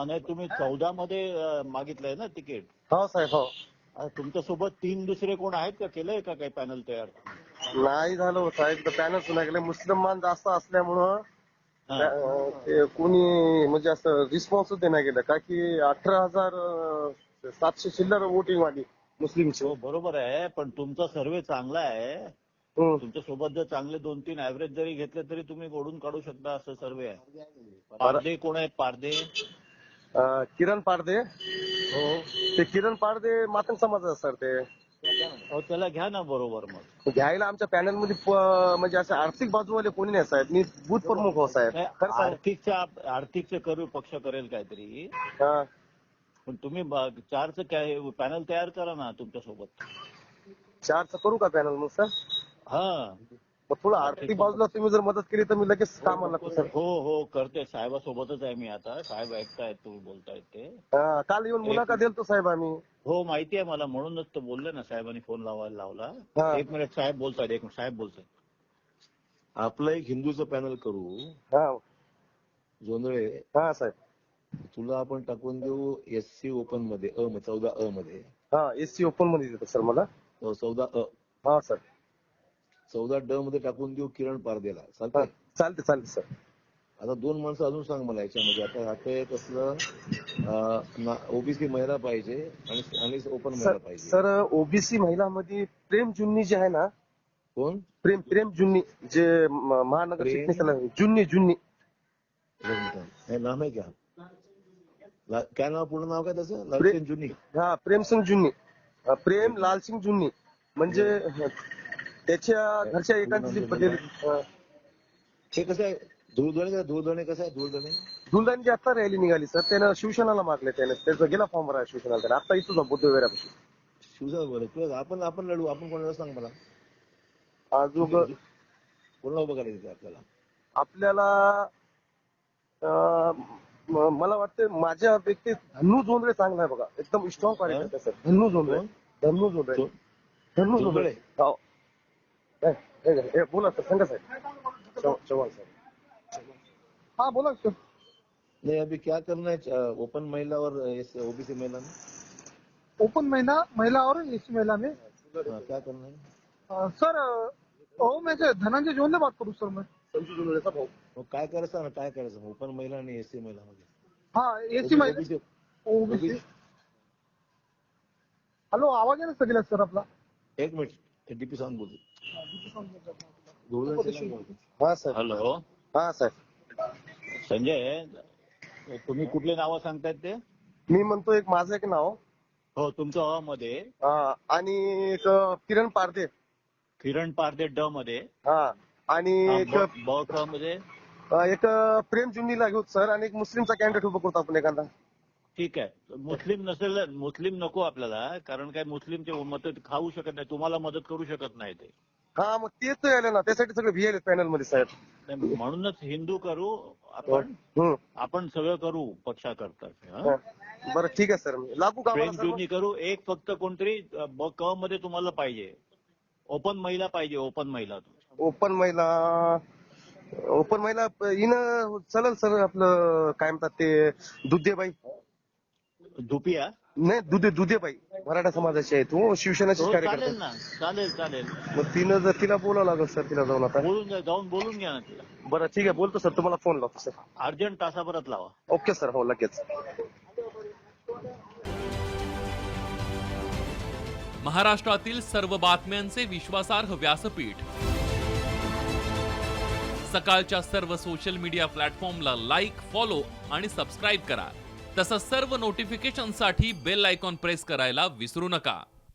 नाही तुम्ही 14 मध्ये मागितलंय ना तिकीट? हो साहेब हो. तुमच्या सोबत 3 दुसरे कोण आहेत का? केलंय का काही पॅनल तयार? नाही झालं हो साहेब, पॅनल सुना गेले. मुस्लिमान जास्त असल्यामुळं ते कोणी म्हणजे असं रिस्पॉन्स देण्यात गेलं का की 18,700 चिल्लर वोटिंग वाली मुस्लिमची. हो बरोबर आहे, पण तुमचा सर्वे चांगला आहे. तुमच्या सोबत जर चांगले 2-3 ऍव्हरेज जरी घेतले तरी तुम्ही ओढून काढू शकता असं सर्वे आहे. पारदे कोण आहेत? पारदे किरण पारदे. हो ते किरण पारदे मातंग समाजाचं सर ते. त्याला घ्या ना बरोबर. मग घ्यायला आमच्या पॅनल मध्ये म्हणजे असं आर्थिक बाजूवाले कोणी नाही साहेब. मी बूथ प्रमुख हो साहेब. आर्थिकचे करू पक्ष करेल काहीतरी, हा. पण तुम्ही 4चं काय पॅनल तयार करा ना तुमच्या सोबत. 4चं करू का पॅनल मग सर? हा मग थोडं आर्थिक बाजूला तुम्ही जर मदत केली तर मी लगेच कामाला लागतो सर. हो करते. साहेबासोबतच आहे मी आता. साहेब ऐकतायत तुम्ही बोलतायत ते. काल येऊन मुलाखत दिलतो साहेब आम्ही. हो माहिती आहे मला, म्हणूनच तर बोलले ना साहेबांनी फोन लावला. 1 मिनिट साहेब बोलतायत. 1 मिनिट साहेब बोलतायत. आपलं एक हिंदूचं पॅनल करू. हा जोंधळे हा साहेब. तुला आपण टाकून देऊ SC ओपन मध्ये 14 मध्ये. हा SC ओपन मध्ये देतो सर मला. 14 हा सर. 14 मध्ये टाकून देऊ किरण पारदेला. चालतंय? चालते सर. आता 2 माणसं अजून सांग मला याच्यामध्ये. आता एक असलं OBC महिला पाहिजे आणि ओपन महिला पाहिजे. सर OBC महिलामध्ये प्रेम जुन्नी जे आहे ना. कोण? प्रेम जुन्नी जे महानगर चिटणीसला जुन्नी. नाम आहे क्या? काय नाव? पूर्ण नाव काय त्याचं? लालसिंग जुन्नी. हा प्रेमसिंग जुन्नी. प्रेम लालसिंग जुन्नी म्हणजे त्याच्या घरच्या एकाची बदल. हे कसं आहे? धुळदणे कसं आहे? धुळदणची आता रॅली निघाली सर. त्यानं शिवसेनाला मागले. त्याचा गेला फॉर्म भरायला शिवसेनाला. त्याने आता इथूच बुद्धविहारापाशी. शिवसेना आपण लढू. आपण कोणाला सांग मला. अजून कोणाला उभं करायचं आपल्याला मला वाटतं माझ्या व्यक्तीत धन्नू जोंधळे चांगला आहे बघा. एकदम स्ट्रॉंग कार्यकर्ता सर. धन्नू जोंधळे. हो. बोला सर. सांगा साहेब. चव्हाण साहेब. हा बोला सर. नहीं अभी क्या करना है ओपन महिला और OBC महिला में? ओपन महिला और SC महिला में क्या करना है सर? मैं धनंजय जोंधळे बात करूँ सर. मैं संजू जोंधळे साहेब. काय करायचं ओपन महिला आणि SC महिला मध्ये? हाँ SC महिला OBC. हॅलो आवाज आहे ना सगळ्यात सर आपला? 1 मिनिट DP साहेब बोलतो. हा सर. हॅलो. हा सर. संजय तुम्ही कुठले नावं सांगतायत ते? मी म्हणतो माझं एक नाव. हो तुमचं मध्ये. आणि एक किरण पारदे. ड मध्ये. हा आणि एक ब मध्ये एक प्रेम जुन्नीला घेऊ सर. आणि एक मुस्लिमचा कॅन्डिडेट उभं करतो आपण एखादा. ठीक आहे. मुस्लिम नको आपल्याला, कारण काय मुस्लिमचे मत खाऊ शकत नाही. तुम्हाला मदत करू शकत नाही ते. हा मग तेच आले ना. त्यासाठी सगळे VL पॅनल मध्ये साहेब. म्हणूनच हिंदू करू आपण सगळं करू पक्षाकरता. बरं ठीक आहे सर. लागू का प्रेम जुनी करू. एक फक्त कोणतरी क मध्ये तुम्हाला पाहिजे. ओपन महिला पाहिजे. ओपन महिला हिनं चल सर. आपलं काय म्हणतात ते दुधेबाई. धुपिया नाही दुधेबाई मराठा समाजाची आहे. तू शिवसेनेची कार्यकर्ता. चालेल. मग तिला बोलावं लागेल सर. तिला जाऊन आता जाऊन बोलून घ्या ना तिला. बरं ठीक आहे. बोलतो सर. तुम्हाला फोन लावतो सर. अर्जंट तासाभरात लावा. Okay sir. हो लगेच. महाराष्ट्रातील सर्व बातम्यांचे विश्वासार्ह व्यासपीठ. सकाळच्या सर्व सोशल मीडिया प्लॅटफॉर्मला लाईक, फॉलो आणि सबस्क्राईब करा. तसंच सर्व नोटिफिकेशनसाठी बेल आयकॉन प्रेस करायला विसरू नका.